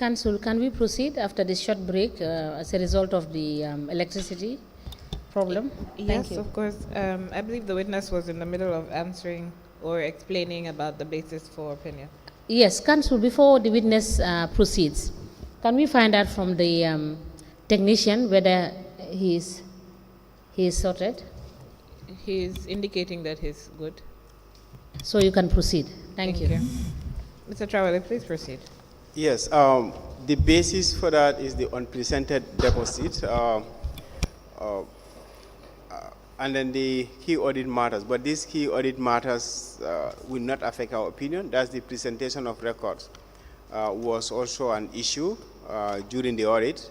Council, can we proceed after this short break as a result of the electricity problem? Yes, Thank you. of course. I believe the witness was in the middle of answering or explaining about the basis for opinion. Yes, Council, before the witness proceeds, can we find out from the technician whether he is sorted? He's indicating that he's good. So you can proceed. Thank you. Mr. Trawally, please proceed. Yes, the basis for that is the unpresented deposit, and then the key audit matters. But these key audit matters will not affect our opinion. That's the presentation of records was also an issue during the audit.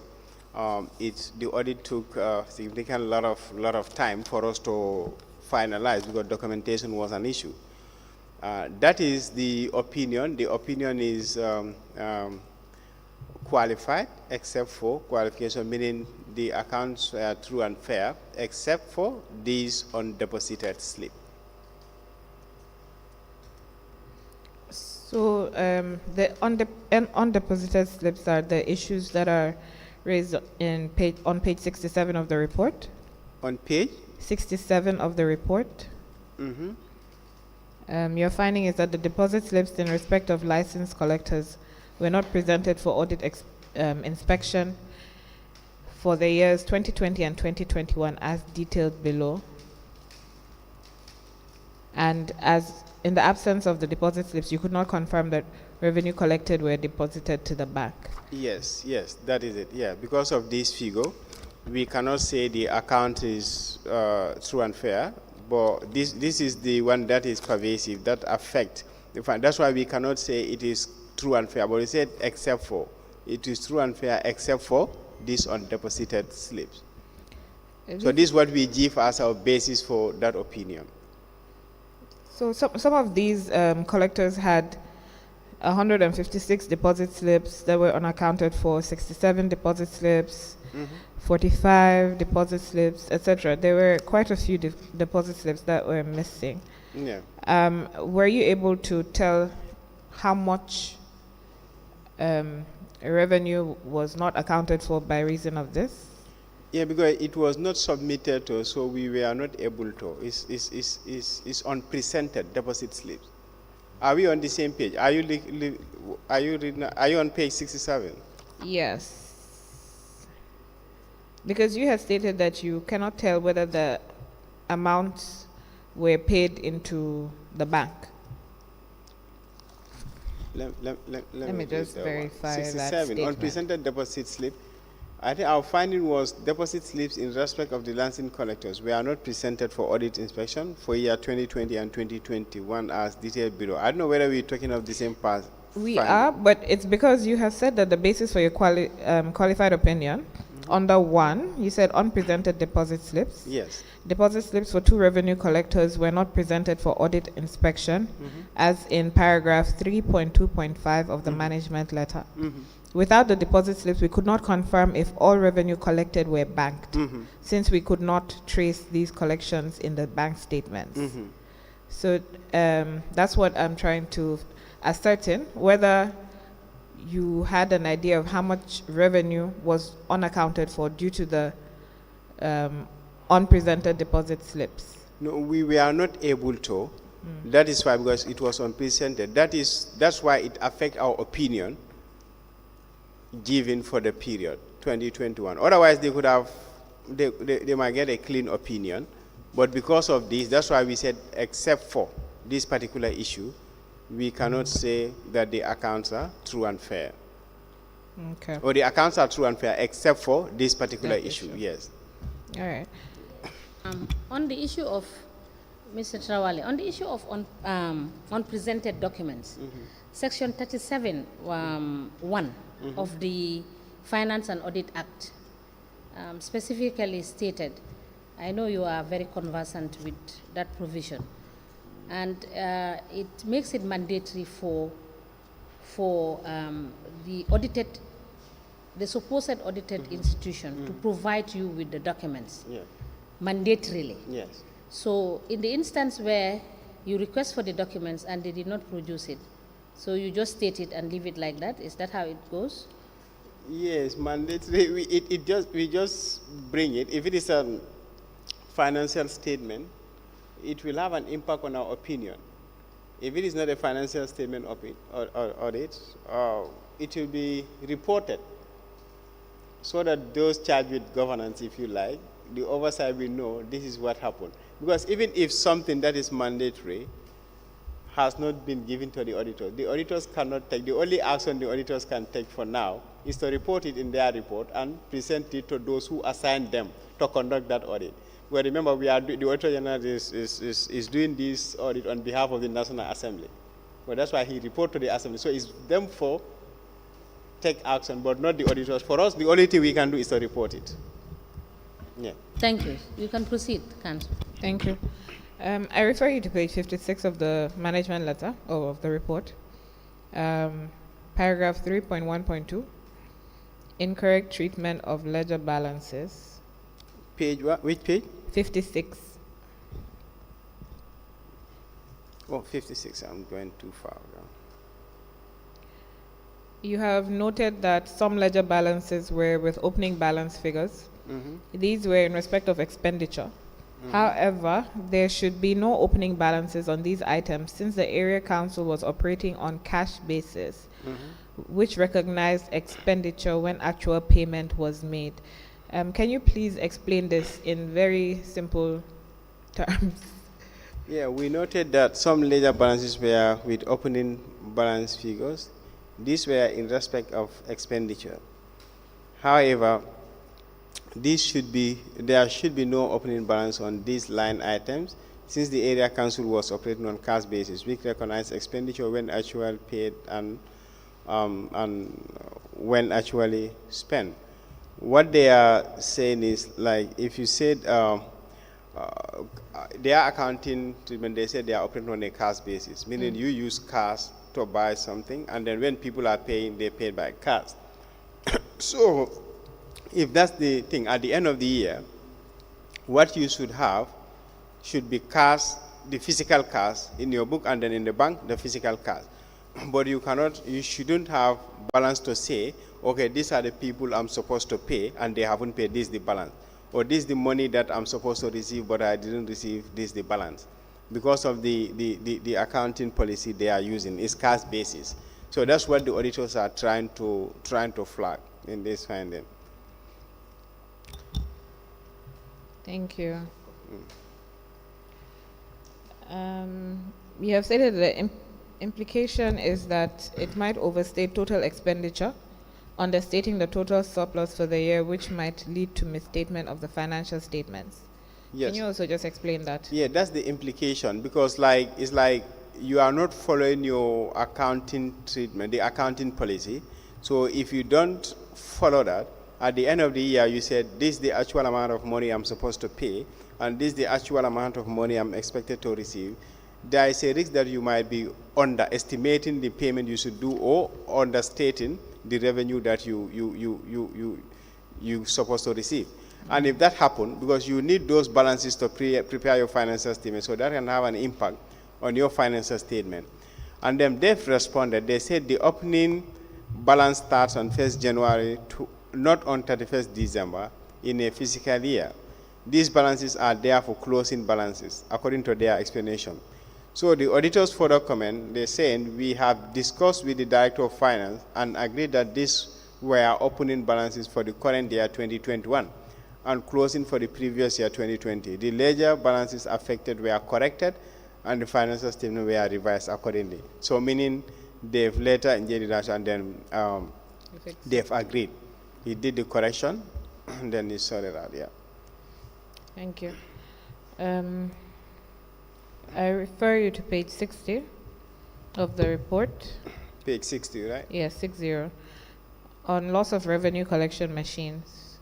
The audit took a significant lot of time for us to finalize because documentation was an issue. That is the opinion. The opinion is qualified, except for qualification, meaning the accounts are true and fair, except for these undeposited slip. So the undeposited slips are the issues that are raised on page 67 of the report? On page? 67 of the report. Mm-hmm. Your finding is that the deposit slips in respect of licensed collectors were not presented for audit inspection for the years 2020 and 2021 as detailed below. And as in the absence of the deposit slips, you could not confirm that revenue collected were deposited to the bank. Yes, that is it. Yeah, because of this figure, we cannot say the account is true and fair. But this is the one that is pervasive, that affect. That's why we cannot say it is true and fair. But we said except for. It is true and fair except for these undeposited slips. So this is what we give as our basis for that opinion. So some of these collectors had 156 deposit slips that were unaccounted for, 67 deposit slips, 45 deposit slips, etc. There were quite a few deposit slips that were missing. Yeah. Were you able to tell how much revenue was not accounted for by reason of this? Yeah, because it was not submitted to, so we were not able to. It's unpresented deposit slips. Are we on the same page? Are you on page 67? Yes. Because you had stated that you cannot tell whether the amounts were paid into the bank. Let me just verify that 67, statement. unpresented deposit slip. I think our finding was deposit slips in respect of the licensed collectors were not presented for audit inspection for year 2020 and 2021 as detailed below. I don't know whether we're talking of the same part. We are, but it's because you have said that the basis for your qualified opinion, under 1, you said unpresented deposit slips. Yes. Deposit slips for 2 revenue collectors were not presented for audit inspection, as in paragraph 3.2.5 of the management letter. Without the deposit slips, we could not confirm if all revenue collected were banked, since we could not trace these collections in the bank statements. So that's what I'm trying to ascertain, whether you had an idea of how much revenue was unaccounted for due to the unpresented deposit slips. No, we were not able to. That is why, because it was unpresented. That's why it affects our opinion given for the period 2021. Otherwise, they could have, they might get a clean opinion. But because of this, that's why we said, except for this particular issue, we cannot say that the accounts are true and fair. Okay. Or the accounts are true and fair, except for this particular issue. Yes. All right. On the issue of, Mr. Trawally, on the issue of unpresented documents, Section 37, 1 of the Finance and Audit Act specifically stated, I know you are very conversant with that provision, and it makes it mandatory for the supposed audited institution to provide you with the documents mandatorily. Yes. So in the instance where you request for the documents and they did not produce it, so you just state it and leave it like that? Is that how it goes? Yes, mandatory. We just bring it. If it is a financial statement, it will have an impact on our opinion. If it is not a financial statement of it, or audit, it will be reported so that those charged with governance, if you like, the oversight will know this is what happened. Because even if something that is mandatory has not been given to the auditors cannot take, the only action the auditors can take for now is to report it in their report and present it to those who assigned them to conduct that audit. Well, remember, the Auditor General is doing this audit on behalf of the National Assembly. Well, that's why he reports to the Assembly. So it's them for take action, but not the auditors. For us, the only thing we can do is to report it. Yeah. Thank you. You can proceed, Council. Thank you. I refer you to page 56 of the management letter, or of the report. Paragraph 3.1.2, incorrect treatment of ledger balances. Page what? Which page? 56. Oh, 56. I'm going too far now. You have noted that some ledger balances were with opening balance figures. These were in respect of expenditure. However, there should be no opening balances on these items since the area council was operating on cash basis, which recognized expenditure when actual payment was made. Can you please explain this in very simple terms? Yeah, we noted that some ledger balances were with opening balance figures. These were in respect of expenditure. However, there should be no opening balance on these line items since the area council was operating on cash basis, which recognized expenditure when actually paid and when actually spent. What they are saying is, like, if you said their accounting treatment, they said they are operating on a cash basis, meaning you use cash to buy something, and then when people are paying, they pay by cash. So, if that's the thing, at the end of the year, what you should have should be cash, the physical cash in your book, and then in the bank, the physical cash. But you shouldn't have balance to say, okay, these are the people I'm supposed to pay, and they haven't paid, this is the balance. Or this is the money that I'm supposed to receive, but I didn't receive, this is the balance. Because of the accounting policy they are using, it's cash basis. So that's what the auditors are trying to flag in this finding. Thank you. You have stated the implication is that it might overstate total expenditure, understating the total surplus for the year, which might lead to misstatement of the financial statements. Yes. Can you also just explain that? Yeah, that's the implication, because it's like you are not following your accounting treatment, the accounting policy. So if you don't follow that, at the end of the year, you said, this is the actual amount of money I'm supposed to pay, and this is the actual amount of money I'm expected to receive. There is a risk that you might be underestimating the payment you should do, or understating the revenue that you supposed to receive. And if that happens, because you need those balances to prepare your financial statement, so that can have an impact on your financial statement. And then they've responded. They said the opening balance starts on 1st January to not on 31st December in a fiscal year. These balances are there for closing balances, according to their explanation. So the auditors further comment, they're saying, we have discussed with the Director of Finance and agreed that these were opening balances for the current year 2021 and closing for the previous year 2020. The ledger balances affected were corrected and the financial statement were revised accordingly. So meaning they've later engaged us and then they've agreed. He did the correction and then he sorted out, yeah. Thank you. I refer you to page 60 of the report. Page 60, right? Yes, 60. On loss of revenue collection machines.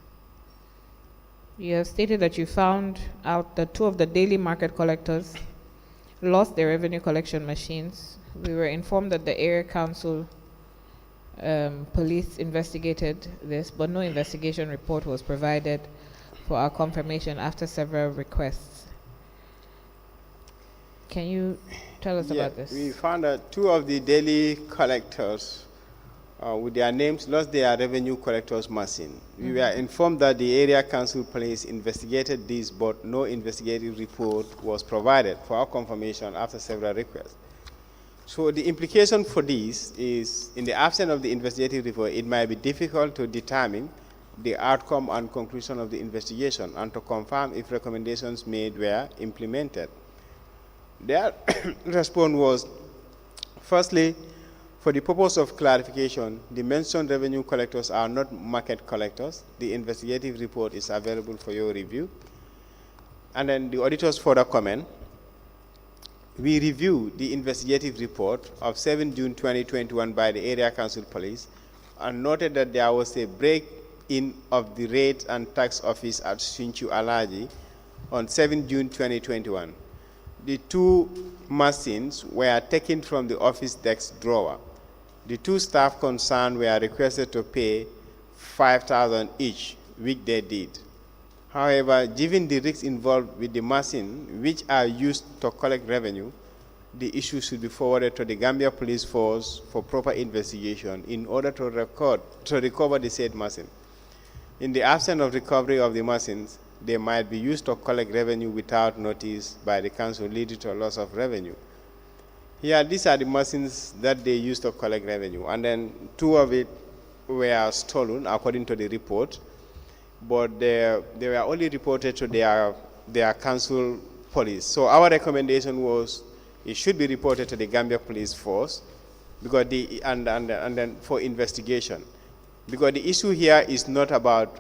You have stated that you found out that 2 of the daily market collectors lost their revenue collection machines. We were informed that the area council police investigated this, but no investigation report was provided for our confirmation after several requests. Can you tell us about this? We found that 2 of the daily collectors with their names lost their revenue collectors machine. We were informed that the area council police investigated this, but no investigative report was provided for our confirmation after several requests. So the implication for this is, in the absence of the investigative report, it might be difficult to determine the outcome and conclusion of the investigation and to confirm if recommendations made were implemented. Their response was, firstly, for the purpose of clarification, the mentioned revenue collectors are not market collectors. The investigative report is available for your review. And then the auditors further comment, we reviewed the investigative report of 7 June 2021 by the Area Council Police and noted that there was a break-in of the Rate and Tax Office at Shinchu Alaji on 7 June 2021. The two machines were taken from the office desk drawer. The two staff concerned were requested to pay $5,000 each, which they did. However, given the risks involved with the machine, which are used to collect revenue, the issue should be forwarded to the Gambia Police Force for proper investigation in order to recover the said machine. In the absence of recovery of the machines, they might be used to collect revenue without notice by the council, leading to a loss of revenue. Here, these are the machines that they used to collect revenue, and then two of it were stolen, according to the report, but they were only reported to their council police. So our recommendation was it should be reported to the Gambia Police Force because and then for investigation. Because the issue here is not about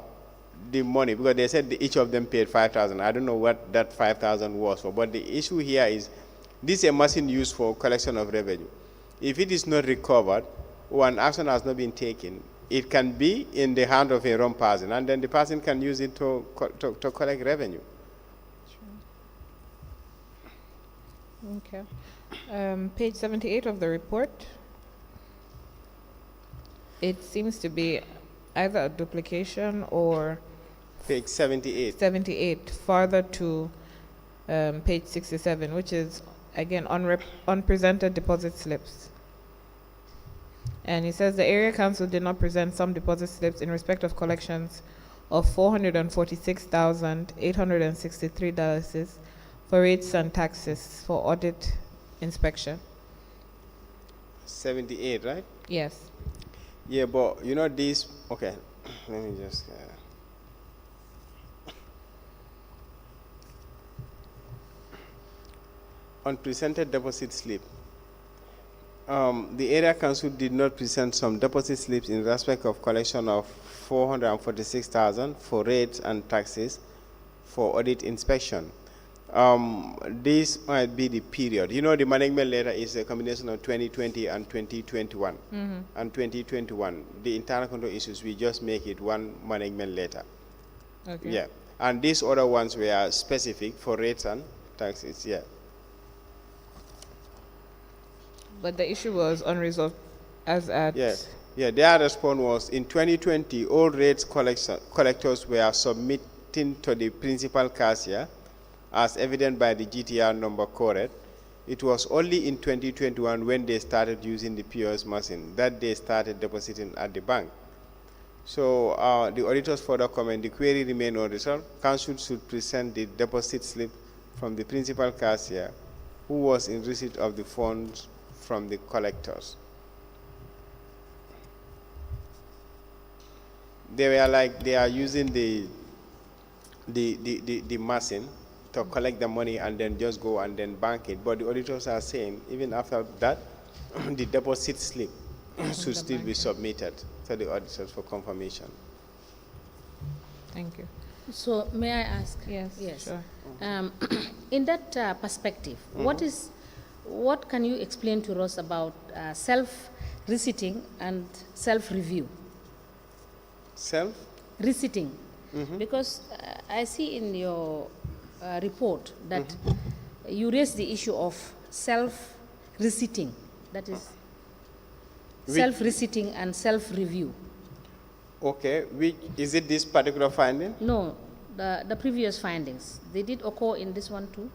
the money, because they said each of them paid $5,000. I don't know what that $5,000 was for, but the issue here is this is a machine used for collection of revenue. If it is not recovered or an action has not been taken, it can be in the hand of a wrong person, and then the person can use it to collect revenue. Okay. Page 78 of the report. It seems to be either a duplication or Page 78. 78, farther to page 67, which is, again, unpresented deposit slips. And it says the area council did not present some deposit slips in respect of collections of $446,863 for rates and taxes for audit inspection. 78, right? Yes. Yeah, but you know these, okay, let me just, unpresented deposit slip. The area council did not present some deposit slips in respect of collection of $446,000 for rates and taxes for audit inspection. This might be the period. You know, the management letter is a combination of 2020 and 2021. And 2021, the internal control issues, we just make it one management letter. Okay. Yeah. And these other ones were specific for rates and taxes, yeah. But the issue was unresolved as at... Yeah, their response was, in 2020, all rates collectors were submitting to the principal cashier, as evident by the GTR number coded. It was only in 2021 when they started using the POS machine that they started depositing at the bank. So the auditors further comment, the query remain unresolved. Council should present the deposit slip from the principal cashier who was in receipt of the funds from the collectors. They were like, they are using the machine to collect the money and then just go and then bank it. But the auditors are saying, even after that, the deposit slip should still be submitted to the auditors for confirmation. Thank you. So may I ask? Yes, sure. In that perspective, what can you explain to us about self-receipting and self-review? Receipting. Because I see in your report that you raised the issue of self-receipting, that is self-receipting and self-review. Okay, is it this particular finding? No, the previous findings. They did occur in this one too?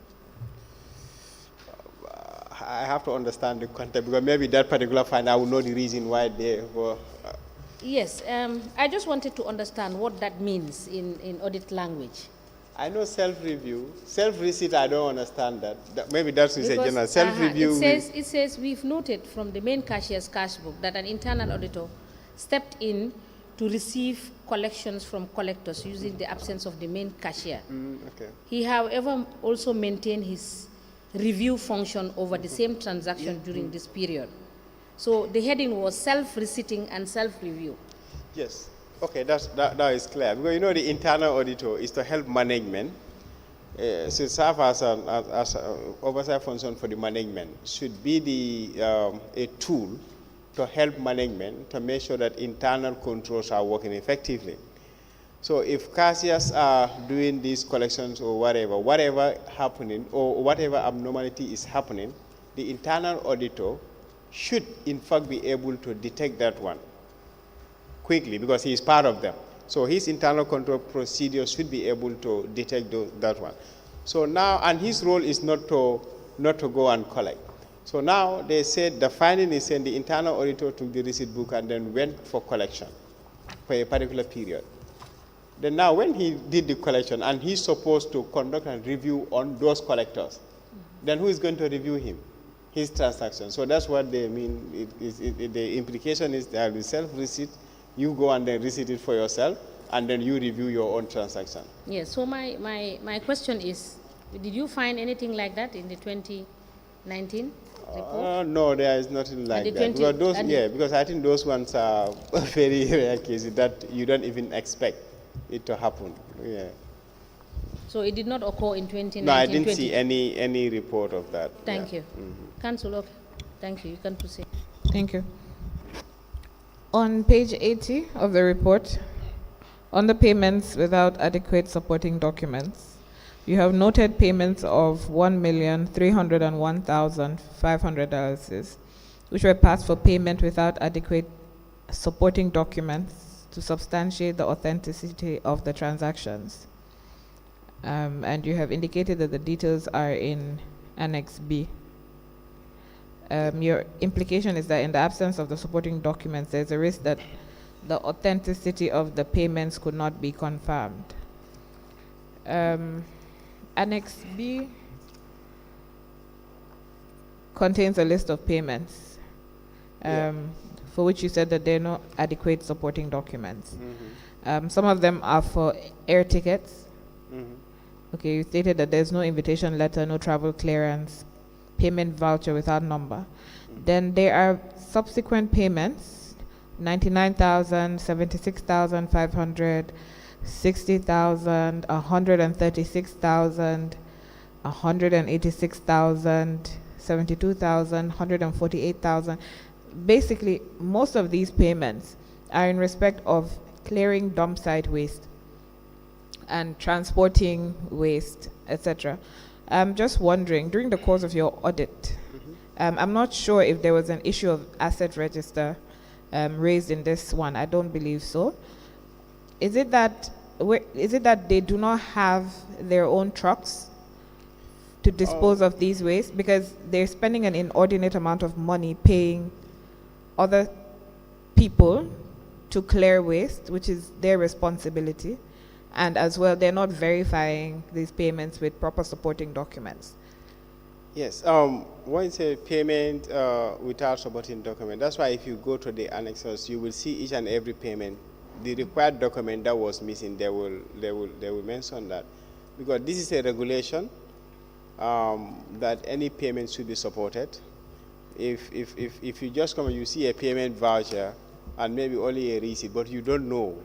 I have to understand the context, because maybe that particular fine, I will know the reason why they were. Yes, I just wanted to understand what that means in audit language. I know self-review. Self-receipt, I don't understand that. Maybe that's what you say, Because, general. Self-review. it says we've noted from the main cashier's cash book that an internal auditor stepped in to receive collections from collectors using the absence of the main cashier. Okay. He, however, also maintained his review function over the same transaction during this period. So the heading was self-receipting and self-review. Yes. Okay, that is clear. Because you know the internal auditor is to help management. So serve as an oversight function for the management. Should be a tool to help management to make sure that internal controls are working effectively. So if cashiers are doing these collections or whatever happening or whatever abnormality is happening, the internal auditor should in fact be able to detect that one quickly, because he is part of them. So his internal control procedure should be able to detect that one. So now, and his role is not to go and collect. So now they said the finding is saying the internal auditor took the receipt book and then went for collection for a particular period. Then now when he did the collection and he's supposed to conduct a review on those collectors, then who is going to review him? His transaction. So that's what they mean. The implication is there will be self-receipt. You go and then receipt it for yourself, and then you review your own transaction. Yes, so my question is, did you find anything like that in the 2019 report? No, there is nothing like that. Because I think those ones are very rare cases that you don't even expect it to happen. Yeah. So it did not occur in 2019? No, I didn't see any report of that. Thank you. Council, okay. Thank you. You can proceed. Thank you. On page 80 of the report, on the payments without adequate supporting documents, you have noted payments of $1,301,500, which were passed for payment without adequate supporting documents to substantiate the authenticity of the transactions. And you have indicated that the details are in Annex B. Your implication is that in the absence of the supporting documents, there's a risk that the authenticity of the payments could not be confirmed. Annex B contains a list of payments for which you said that there are no adequate supporting documents. Some of them are for air tickets. Okay, you stated that there's no invitation letter, no travel clearance, payment voucher without number. Then there are subsequent payments, 99,000, 76,500, 60,000, 136,000, 186,000, 72,000, 148,000. Basically, most of these payments are in respect of clearing dump site waste and transporting waste, etc. I'm just wondering, during the course of your audit, I'm not sure if there was an issue of asset register raised in this one. I don't believe so. Is it that they do not have their own trucks to dispose of these waste, because they're spending an inordinate amount of money paying other people to clear waste, which is their responsibility? And as well, they're not verifying these payments with proper supporting documents. Yes. When it's a payment without supporting document, that's why if you go to the annexes, you will see each and every payment, the required document that was missing. They will mention that, because this is a regulation that any payment should be supported. If you just come and you see a payment voucher and maybe only a receipt, but you don't know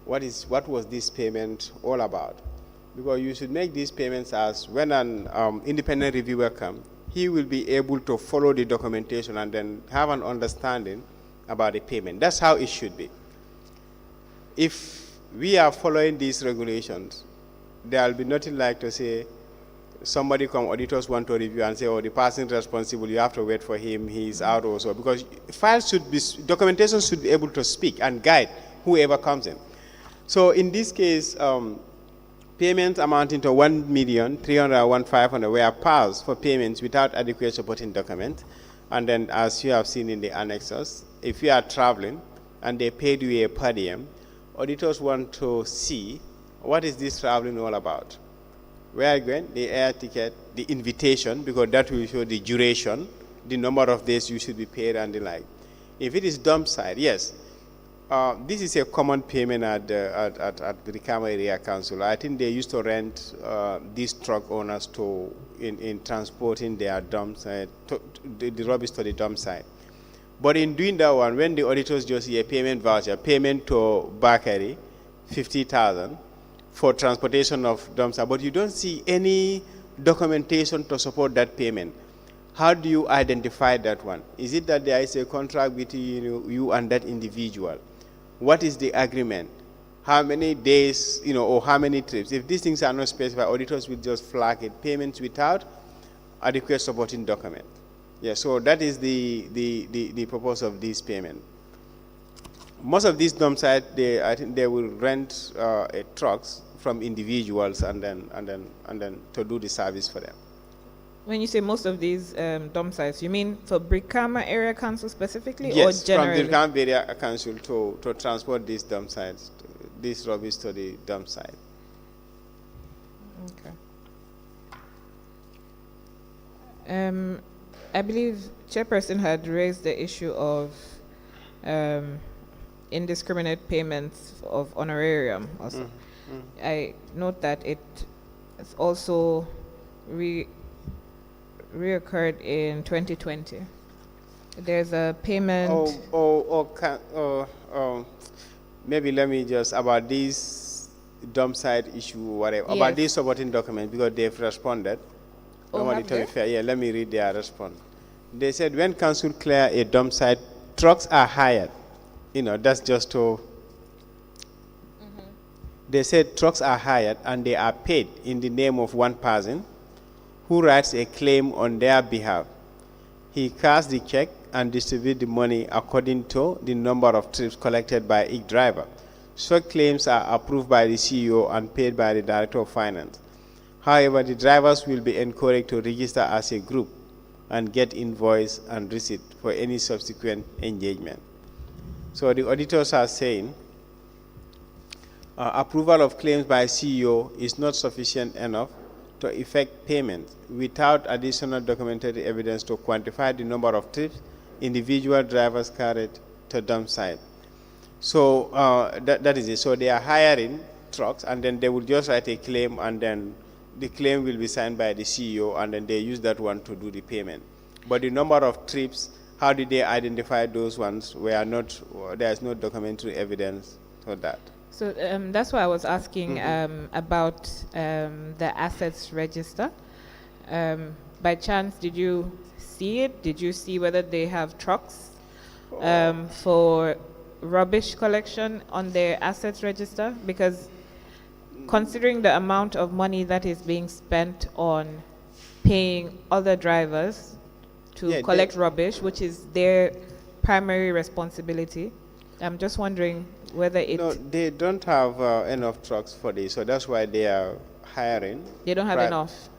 what was this payment all about, because you should make these payments as when an independent reviewer comes, he will be able to follow the documentation and then have an understanding about the payment. That's how it should be. If we are following these regulations, there will be nothing like to say somebody come, auditors want to review and say, oh, the person responsible, you have to wait for him, he's out or so, because files should be, documentation should be able to speak and guide whoever comes in. So in this case, payments amounting to 1,301,500 were passed for payments without adequate supporting document. And then, as you have seen in the annexes, if you are traveling and they paid you a per diem, auditors want to see what is this traveling all about. Where are you going? The air ticket, the invitation, because that will show the duration, the number of days you should be paid, and the like. If it is dump site, yes. This is a common payment at the BAKARY Area Council. I think they used to rent these truck owners to in transporting their dump site, the rubbish to the dump site. But in doing that one, when the auditors just see a payment voucher, payment to BAKARY, 50,000 for transportation of dump site, but you don't see any documentation to support that payment. How do you identify that one? Is it that there is a contract between you and that individual? What is the agreement? How many days, or how many trips? If these things are not specified, auditors will just flag it. Payments without adequate supporting document. Yeah, so that is the purpose of this payment. Most of these dump sites, I think they will rent trucks from individuals and then to do the service for them. When you say most of these dump sites, you mean for BAKARY Area Council specifically, yes, or generally? From the BAKARY Area Council to transport these dump sites, this rubbish to the dump site. Okay. I believe Chairperson had raised the issue of indiscriminate payments of honorarium also. I note that it has also reoccurred in 2020. There's a payment. Maybe let me just, about this dump site issue, whatever, Yes. about this supporting document, because they've responded. Have they? Yeah, let me read their response. They said, when council clear a dump site, trucks are hired. That's just to. They said trucks are hired and they are paid in the name of one person who writes a claim on their behalf. He casts the check and distributes the money according to the number of trips collected by each driver. Such claims are approved by the CEO and paid by the Director of Finance. However, the drivers will be encouraged to register as a group and get invoice and receipt for any subsequent engagement. So the auditors are saying approval of claims by CEO is not sufficient enough to effect payment without additional documented evidence to quantify the number of trips individual drivers carried to dump site. So that is it. So they are hiring trucks, and then they will just write a claim, and then the claim will be signed by the CEO, and then they use that one to do the payment. But the number of trips, how did they identify those ones? There is no documentary evidence for that. So that's why I was asking about the assets register. By chance, did you see it? Did you see whether they have trucks for rubbish collection on their assets register? Because considering the amount of money that is being spent on paying other drivers to collect rubbish, which is their primary responsibility, I'm just wondering whether it... No, they don't have enough trucks for this, so that's why they are hiring. They don't have enough?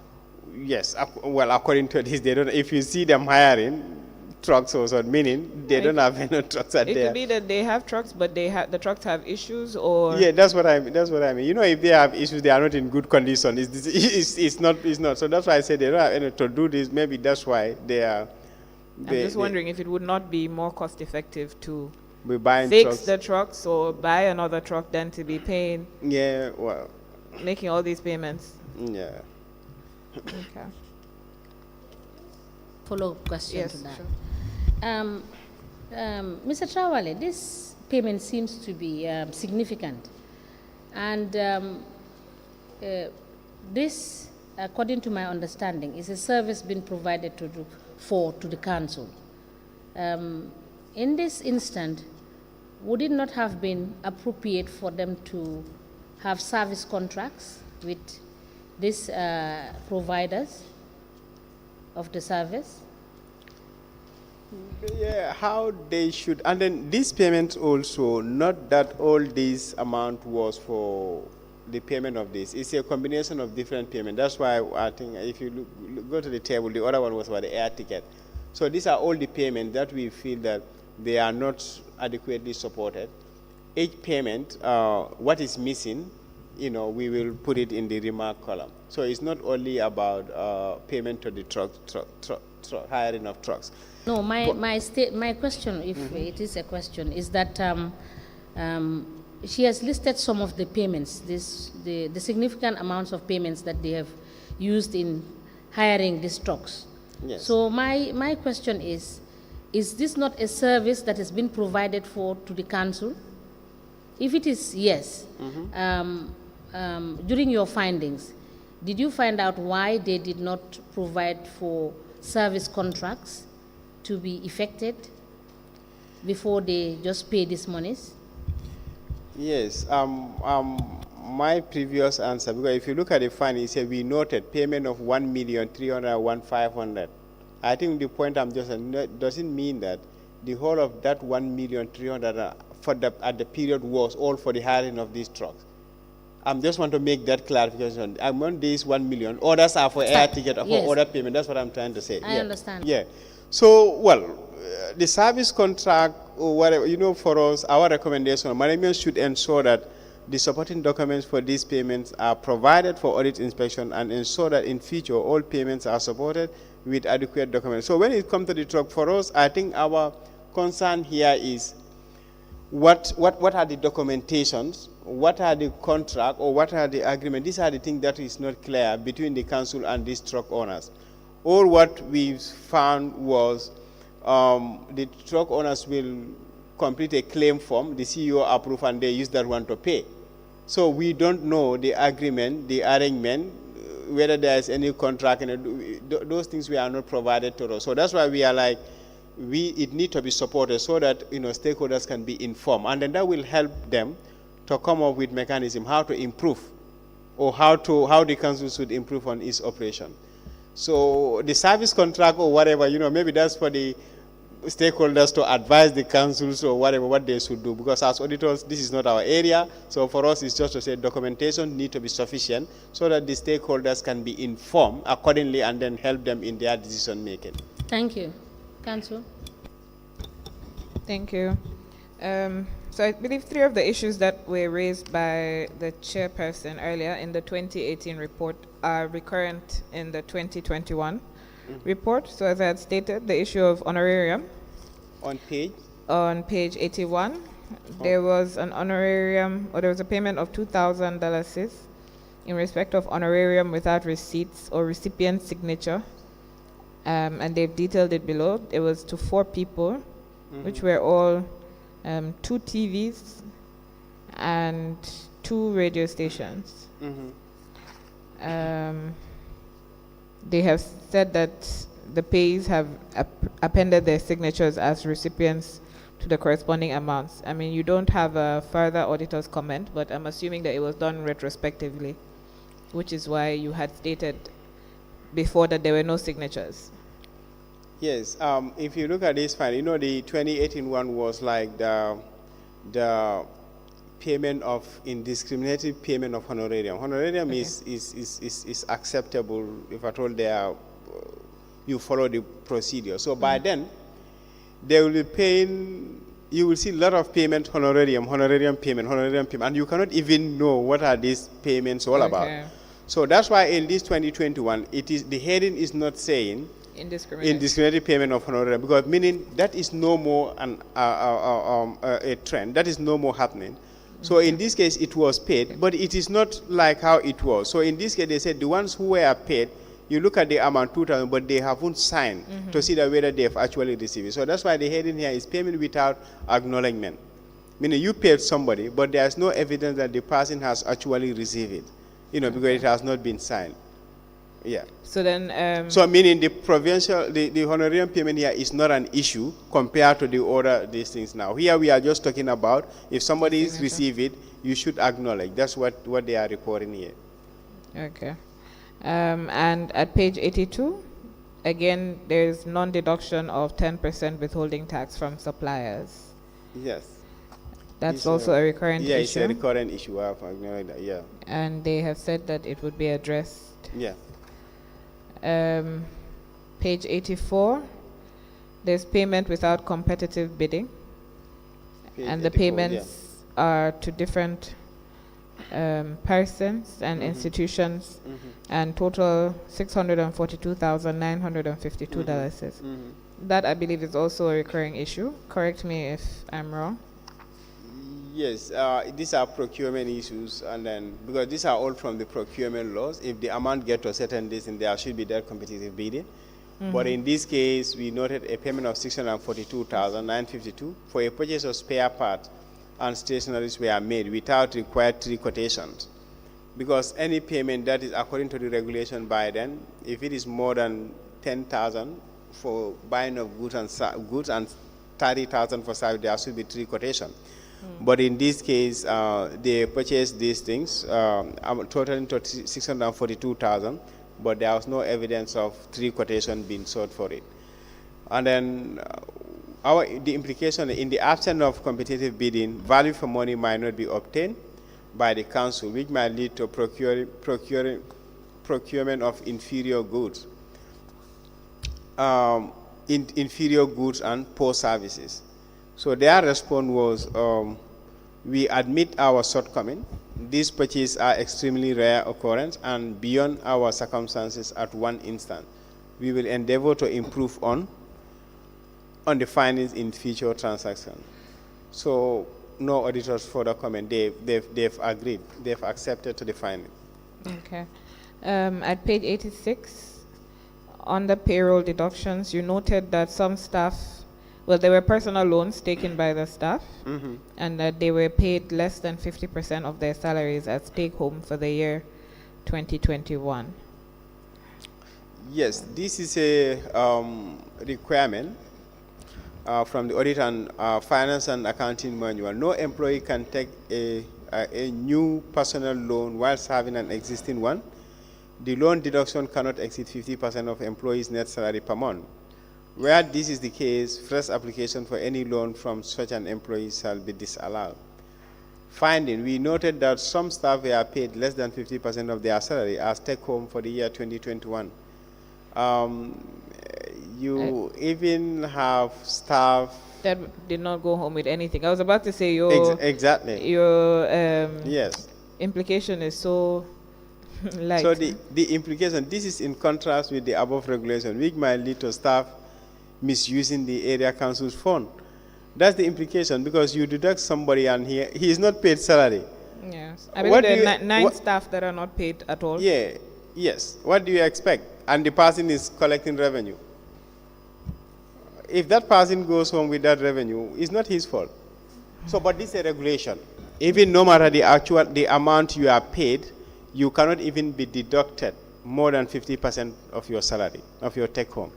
Yes, well, according to this, they don't. If you see them hiring trucks also, meaning they don't have enough trucks at there. It could be that they have trucks, but the trucks have issues, or... Yeah, that's what I mean. If they have issues, they are not in good condition. It's not. So that's why I said they don't have enough to do this. Maybe that's why they are... I'm just wondering if it would not be more cost effective to fix the trucks or buy another truck than to be paying. Yeah, well... Making all these payments. Yeah. Okay. Follow-up question Yes, to that. sure. Mr. Trawally, this payment seems to be significant. And this, according to my understanding, is a service being provided to the council. In this instant, would it not have been appropriate for them to have service contracts with these providers of the service? Yeah, how they should, and then these payments also, not that all this amount was for the payment of this. It's a combination of different payments. That's why I think if you go to the table, the other one was about the air ticket. So these are all the payments that we feel that they are not adequately supported. Each payment, what is missing, we will put it in the remark column. So it's not only about payment to the hiring of trucks. No, my question, if it is a question, is that she has listed some of the payments, the significant amounts of payments that they have used in hiring these trucks. Yes. So my question is this not a service that has been provided to the council? If it is yes, during your findings, did you find out why they did not provide for service contracts to be effected before they just pay these monies? Yes. My previous answer, because if you look at the findings, we noted payment of 1,301,500. I think the point I'm just doesn't mean that the whole of that 1,300,000 at the period was all for the hiring of these trucks. I just want to make that clarification. I'm on this 1 million. Others are for air ticket or for other payment. That's what I'm trying to say. I understand. Yeah. So, the service contract or whatever, for us, our recommendation, management should ensure that the supporting documents for these payments are provided for audit inspection and ensure that in future all payments are supported with adequate documents. So when it comes to the truck, for us, I think our concern here is what are the documentations, what are the contract, or what are the agreement. These are the things that is not clear between the council and these truck owners. All what we found was the truck owners will complete a claim form, the CEO approve, and they use that one to pay. So we don't know the agreement, the arrangement, whether there is any contract, and those things we are not provided to us. So that's why we are like, it needs to be supported so that stakeholders can be informed, and then that will help them to come up with mechanism how to improve, or how the council should improve on its operation. So the service contract or whatever, maybe that's for the stakeholders to advise the councils or whatever what they should do, because as auditors this is not our area. So for us it's just to say documentation need to be sufficient so that the stakeholders can be informed accordingly and then help them in their decision making. Thank you. Council. Thank you. So I believe 3 of the issues that were raised by the chairperson earlier in the 2018 report are recurrent in the 2021 report. So as I had stated, the issue of honorarium. On page 81, there was an honorarium, or there was a payment of $2,000 in respect of honorarium without receipts or recipient signature. And they've detailed it below. It was to 4 people, which were all 2 TVs and 2 radio stations. They have said that the payees have appended their signatures as recipients to the corresponding amounts. I mean, you don't have a further auditor's comment, but I'm assuming that it was done retrospectively, which is why you had stated before that there were no signatures. Yes, if you look at this file, the 2018 one was like the payment of indiscriminate payment of honorarium. Honorarium is acceptable if at all you follow the procedure. So by then, they will be paying. You will see a lot of payment, honorarium payment, and you cannot even know what are these payments all about. So that's why in this 2021, the heading is not saying indiscriminate payment of honorarium, because meaning that is no more a trend. That is no more happening. So in this case, it was paid, but it is not like how it was. So in this case, they said the ones who were paid, you look at the amount 2,000, but they haven't signed to see that whether they have actually received it. So that's why the heading here is payment without acknowledgement. Meaning you paid somebody, but there is no evidence that the person has actually received it, because it has not been signed. Yeah. So then, so meaning the honorarium payment here is not an issue compared to the other these things now. Here we are just talking about if somebody is received it, you should acknowledge. That's what they are reporting here. Okay. And at page 82, again, there's non-deduction of 10% withholding tax from suppliers. Yes. That's It's, also a recurrent yeah, issue. it's a recurrent issue. I've acknowledged that, yeah. And they have said that it would be addressed. Yeah. Page 84, there's payment without competitive bidding. Page And the 84, payments are to different persons and institutions, and total $642,952. That, I believe, is also a recurring issue. Correct me if I'm wrong. Yes, these are procurement issues, and then because these are all from the procurement laws, if the amount gets to a certain distance, there should be that competitive bidding. But in this case, we noted a payment of $642,952 for a purchase of spare parts and stationaries were made without required 3 quotations. Because any payment that is according to the regulation by then, if it is more than 10,000 for buying of goods and 30,000 for service, there should be 3 quotations. But in this case, they purchased these things, totaling to 642,000, but there was no evidence of 3 quotations being sought for it. And then the implication, in the absence of competitive bidding, value for money might not be obtained by the council, which might lead to procurement of inferior goods, inferior goods and poor services. So their response was, we admit our shortcoming. These purchases are extremely rare occurrence and beyond our circumstances at one instant. We will endeavor to improve on the findings in future transactions. So no auditors further comment. They've agreed. They've accepted to the finding. Okay. At page 86, on the payroll deductions, you noted that some staff, well, there were personal loans taken by the staff, and that they were paid less than 50% of their salaries as take-home for the year 2021. Yes, this is a requirement from the Audit and Finance and Accounting Manual. No employee can take a new personal loan whilst having an existing one. The loan deduction cannot exceed 50% of employees' net salary per month. Where this is the case, fresh application for any loan from such an employee shall be disallowed. Finding, we noted that some staff were paid less than 50% of their salary as take-home for the year 2021. You even have staff that did not go home with anything. I was about to say your yes, implication is so light. So the implication, this is in contrast with the above regulation, which might lead to staff misusing the area council's fund. That's the implication, because you deduct somebody and he is not paid salary. Yes, I believe there are 9 staff that are not paid at all. Yeah, yes. What do you expect? And the person is collecting revenue. If that person goes home with that revenue, it's not his fault. So, but this is a regulation. Even no matter the amount you are paid, you cannot even be deducted more than 50% of your salary, of your take home.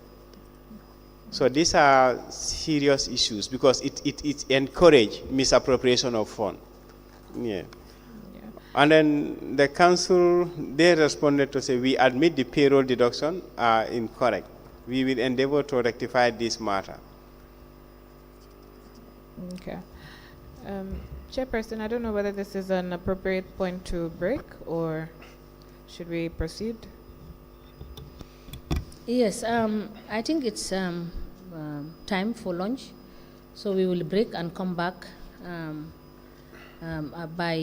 So these are serious issues because it encourages misappropriation of funds. Yeah. And then the council, they responded to say, we admit the payroll deduction are incorrect. We will endeavor to rectify this matter. Okay. Chairperson, I don't know whether this is an appropriate point to break or should we proceed? Yes, I think it's time for lunch. So we will break and come back by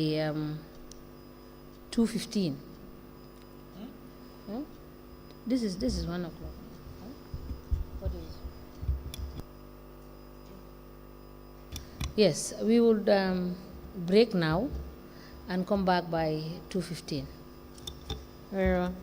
2:15. This is 1 o'clock. What is? Yes, we would break now and come back by 2:15. Very well.